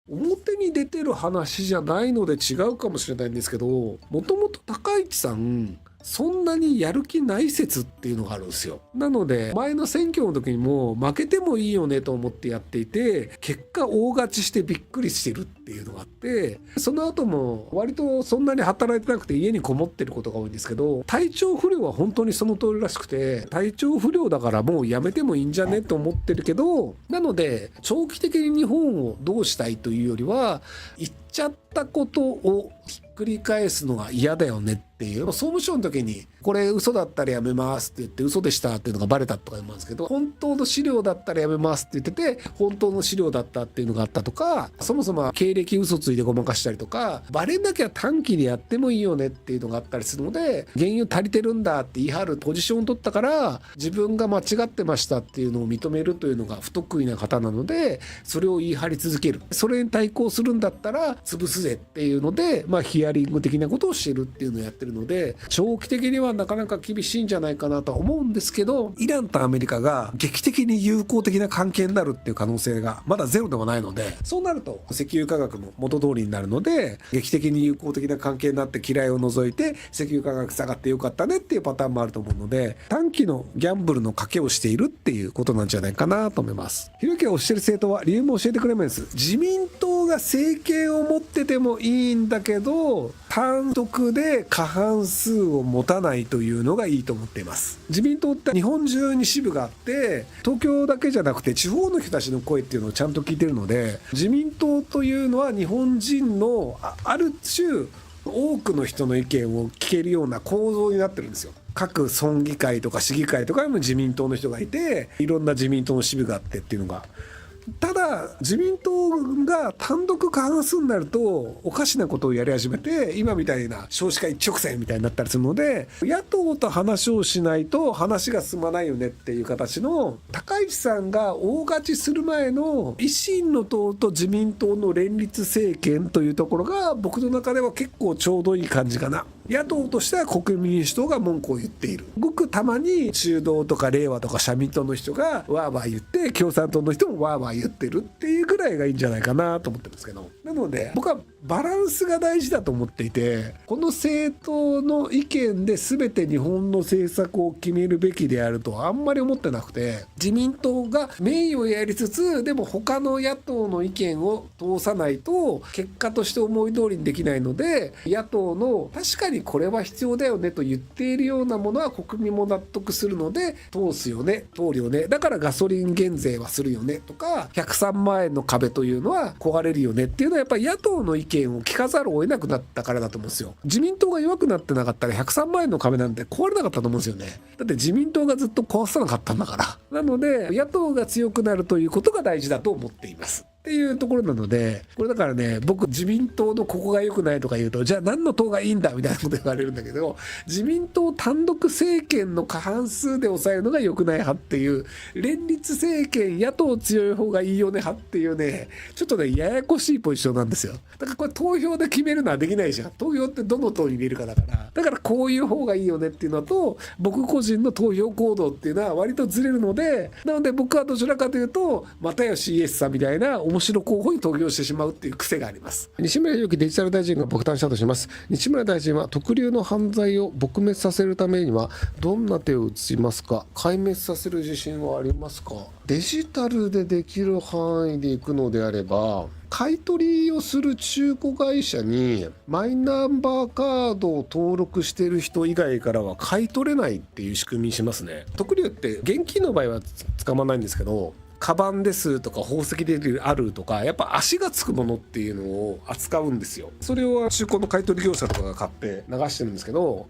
表に出てる話じゃないので違うかもしれないんですけど、もともと高市さんそんなにやる気ない説っていうのがあるんですよ。なので前の選挙の時にも負けてもいいよねと思ってやっていて、結果大勝ちしてびっくりしてるっていうのがあって、その後も割とそんなに働いてなくて家にこもってることが多いんですけど、体調不良は本当にその通りらしくて、体調不良だからもうやめてもいいんじゃねと思ってるけど、なので長期的に日本をどうしたいというよりは、言っちゃったことをひっくり返すのが嫌だよねっていう、総務省の時にこれ嘘だったらやめますって言って嘘でしたっていうのがバレたとか言うんですけど、本当の資料だったらやめますって言ってて本当の資料だったっていうのがあったとか、そもそも経歴嘘ついてごまかしたりとか、バレなきゃ短期でやってもいいよねっていうのがあったりするので、原油足りてるんだって言い張るポジションを取ったから自分が間違ってましたっていうのを認めるというのが不得意な方なので、それを言い張り続ける、それに対抗するんだったら潰すぜっていうので、ヒアリング的なことをしてるっていうのをやってるので、長期的にはなかなか厳しいんじゃないかなとは思うんですけど、イランとアメリカが劇的に友好的な関係になるっていう可能性がまだゼロではないので、そうなると石油価格も元通りになるので、劇的に友好的な関係になって嫌いを除いて石油価格下がってよかったねっていうパターンもあると思うので、短期のギャンブルの賭けをしているっていうことなんじゃないかなと思います。ひろゆきが推してる政党は理由も教えてくれます。自民党が政権を持っててもいいんだけど、単独で過半数を持たないというのがいいと思っています。自民党って日本中に支部があって、東京だけじゃなくて地方の人たちの声っていうのをちゃんと聞いてるので、自民党というのは日本人のある種多くの人の意見を聞けるような構造になってるんですよ。各村議会とか市議会とかにも自民党の人がいて、いろんな自民党の支部があってっていうのが、ただ自民党が単独過半数になるとおかしなことをやり始めて、今みたいな少子化一直線みたいになったりするので、野党と話をしないと話が進まないよねっていう形の、高市さんが大勝ちする前の維新の党と自民党の連立政権というところが僕の中では結構ちょうどいい感じかな。野党としては国民民主党が文句を言っている、ごくたまに中道とか令和とか社民党の人がわーわー言って、共産党の人もわーわー言ってるっていうぐらいがいいんじゃないかなと思ってるんですけど、なので僕はバランスが大事だと思っていて、この政党の意見で全て日本の政策を決めるべきであるとはあんまり思ってなくて、自民党が名誉をやりつつ、でも他の野党の意見を通さないと結果として思い通りにできないので、野党の確かにこれは必要だよねと言っているようなものは国民も納得するので通すよね、通るよね、だからガソリン減税はするよねとか、103万円の壁というのは壊れるよねっていうのは、やっぱり野党の意見を聞かざるを得なくなったからだと思うんですよ。自民党が弱くなってなかったら103万円の壁なんて壊れなかったと思うんですよね。だって自民党がずっと壊さなかったんだから。なので野党が強くなるということが大事だと思っていますっていうところなので、これだからね、僕自民党のここが良くないとか言うと、じゃあ何の党がいいんだみたいなこと言われるんだけど、自民党単独政権の過半数で抑えるのが良くない派っていう、連立政権野党強い方がいいよね派っていうね、ちょっとねややこしいポジションなんですよ。だからこれ投票で決めるのはできないじゃん。投票ってどの党に入れるかだから、だからこういう方がいいよねっていうのと、僕個人の投票行動っていうのは割とずれるので、なので僕はどちらかというと又吉イエスさんみたいな面白候補に投票してしまうっていう癖があります。西村裕樹デジタル大臣が爆誕したとします。西村大臣は特留の犯罪を撲滅させるためにはどんな手を打ちますか？壊滅させる自信はありますか？デジタルでできる範囲でいくのであれば、買い取りをする中古会社にマイナンバーカードを登録している人以外からは買い取れないっていう仕組みにしますね。特留って現金の場合は捕まらないんですけど、カバンですとか宝石であるとか、やっぱ足がつくものっていうのを扱うんですよ。それを中古の買い取り業者とかが買って流してるんですけど、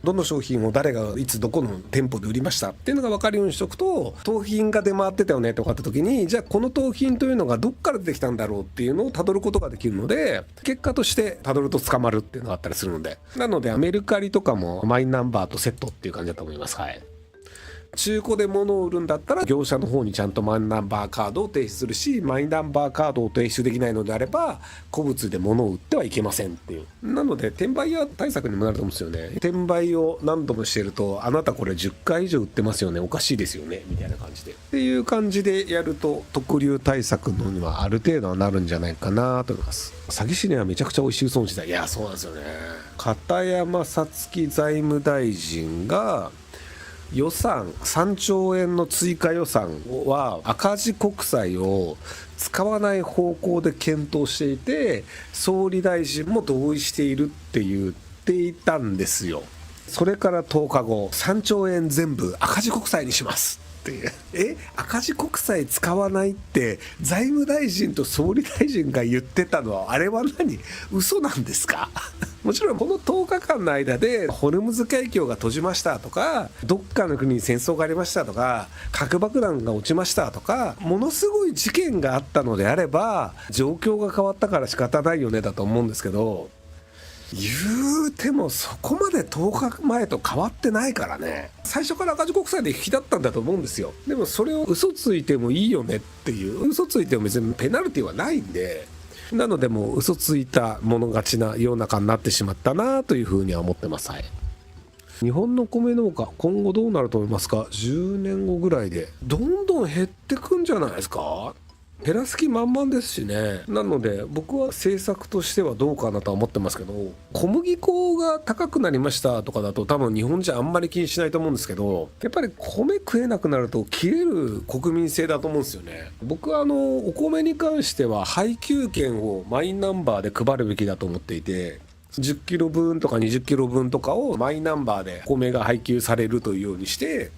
どの商品を誰がいつどこの店舗で売りましたっていうのが分かるようにしておくと、盗品が出回ってたよねとかって時に、じゃあこの盗品というのがどっから出てきたんだろうっていうのをたどることができるので、結果としてたどると捕まるっていうのがあったりするので、なのでメルカリとかもマイナンバーとセットっていう感じだと思います。はい。中古で物を売るんだったら業者の方にちゃんとマイナンバーカードを提出するし、マイナンバーカードを提出できないのであれば古物で物を売ってはいけませんっていう。なので転売屋対策にもなると思うんですよね。転売を何度もしてると、あなたこれ10回以上売ってますよね、おかしいですよねみたいな感じでっていう感じでやると、特流対策のにはある程度はなるんじゃないかなと思います。詐欺師にはめちゃくちゃ美味しい嘘の時代。いやそうなんですよね。片山さつき財務大臣が予算3兆円の追加予算は赤字国債を使わない方向で検討していて、総理大臣も同意しているって言っていたんですよ。それから10日後、3兆円全部赤字国債にしますっていう。赤字国債使わないって財務大臣と総理大臣が言ってたのは、あれは何、嘘なんですか？もちろんこの10日間の間でホルムズ海峡が閉じましたとか、どっかの国に戦争がありましたとか、核爆弾が落ちましたとか、ものすごい事件があったのであれば状況が変わったから仕方ないよねだと思うんですけど、言うてもそこまで10日前と変わってないからね。最初から赤字国債で引きだったんだと思うんですよ。でもそれを嘘ついてもいいよねっていう、嘘ついても別にペナルティはないんで、なのでもう嘘ついた者勝ちな世の中になってしまったなというふうには思ってます。はい。日本の米農家今後どうなると思いますか？10年後ぐらいでどんどん減ってくんじゃないですか？減らす気満々ですしね。なので僕は政策としてはどうかなとは思ってますけど、小麦粉が高くなりましたとかだと多分日本じゃあんまり気にしないと思うんですけど、やっぱり米食えなくなると切れる国民性だと思うんですよね。僕はお米に関しては配給券をマイナンバーで配るべきだと思っていて、10キロ分とか20キロ分とかをマイナンバーで米が配給されるというようにして、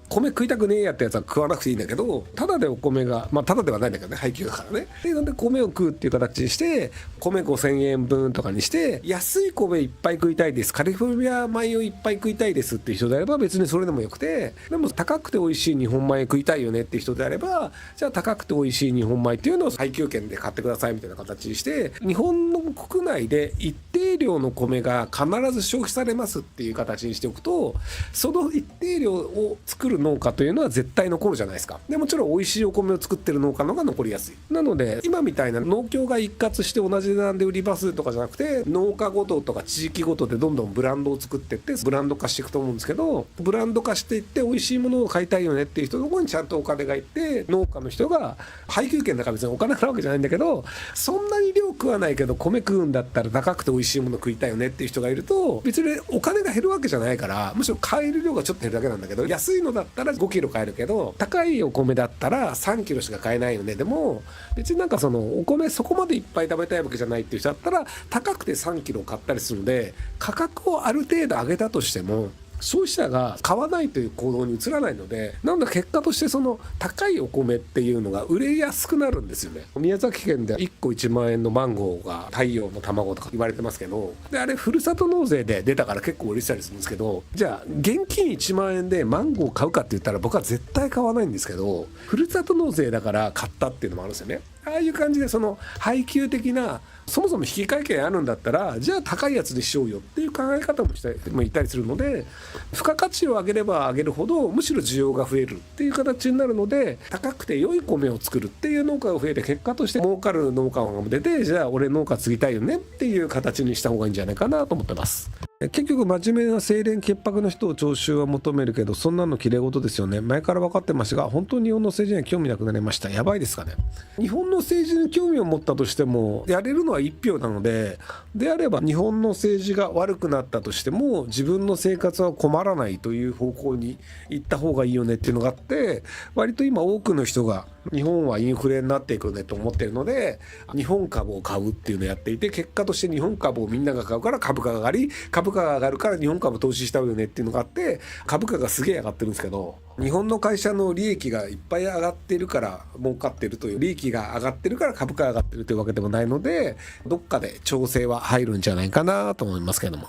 米食いたくねえやってやつは食わなくていいんだけど、ただでお米が、まあただではないんだけどね、配給だからね。でなんで米を食うっていう形にして、米5000円分とかにして、安い米いっぱい食いたいです、カリフォルニア米をいっぱい食いたいですっていう人であれば別にそれでもよくて、でも高くて美味しい日本米食いたいよねっていう人であれば、じゃあ高くて美味しい日本米っていうのを配給券で買ってくださいみたいな形にして、日本の国内で一定量の米が必ず消費されますっていう形にしておくと、その一定量を作る農家というのは絶対残るじゃないですか。でもちろん美味しいお米を作ってる農家の方が残りやすい。なので今みたいな農協が一括して同じ値段で売りますとかじゃなくて、農家ごととか地域ごとでどんどんブランドを作っていってブランド化していくと思うんですけど、ブランド化していって美味しいものを買いたいよねっていう人のところにちゃんとお金がいって、農家の人が配給券だから別にお金あるわけじゃないんだけど、そんなに量食わないけど米食うんだったら高くて美味しいもの食いたいよねっていう人がいると、別にお金が減るわけじゃないから、むしろ買える量がちょっと減るだけなんだけど、安いのだったら5キロ買えるけど高いお米だったら3キロしか買えないよね。でも別になんかそのお米そこまでいっぱい食べたいわけじゃないっていう人だったら高くて3キロ買ったりするので、価格をある程度上げたとしても消費者が買わないという行動に移らないので、なんだ結果としてその高いお米っていうのが売れやすくなるんですよね。宮崎県で1個1万円のマンゴーが太陽の卵とか言われてますけど、であれふるさと納税で出たから結構売れてたりするんですけど、じゃあ現金1万円でマンゴー買うかって言ったら僕は絶対買わないんですけど、ふるさと納税だから買ったっていうのもあるんですよね。ああいう感じでその配給的な、そもそも引換券あるんだったらじゃあ高いやつにしようよっていう考え方もしてもいたりするので、付加価値を上げれば上げるほどむしろ需要が増えるっていう形になるので、高くて良い米を作るっていう農家が増えて、結果として儲かる農家が出て、じゃあ俺農家継ぎたいよねっていう形にした方がいいんじゃないかなと思ってます。結局真面目な清廉潔白の人を徴収は求めるけど、そんなの綺麗事ですよね。前から分かってましたが、本当に日本の政治には興味なくなりました。やばいですかね。日本の政治に興味を持ったとしてもやれるのは1票なので、であれば日本の政治が悪くなったとしても自分の生活は困らないという方向に行った方がいいよねっていうのがあって、割と今多くの人が日本はインフレになっていくねと思ってるので、日本株を買うっていうのをやっていて、結果として日本株をみんなが買うから株価が上がり、株価が上がるから日本株投資したよねっていうのがあって、株価がすげえ上がってるんですけど、日本の会社の利益がいっぱい上がってるから儲かってるという、利益が上がってるから株価が上がってるというわけでもないので、どっかで調整は入るんじゃないかなと思いますけども。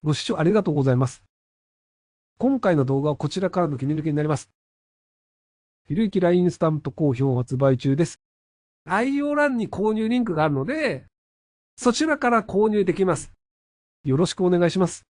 ご視聴ありがとうございます。今回の動画はこちらからの切り抜きになります。ひろゆき LINE スタンプ好評発売中です。概要欄に購入リンクがあるので、そちらから購入できます。よろしくお願いします。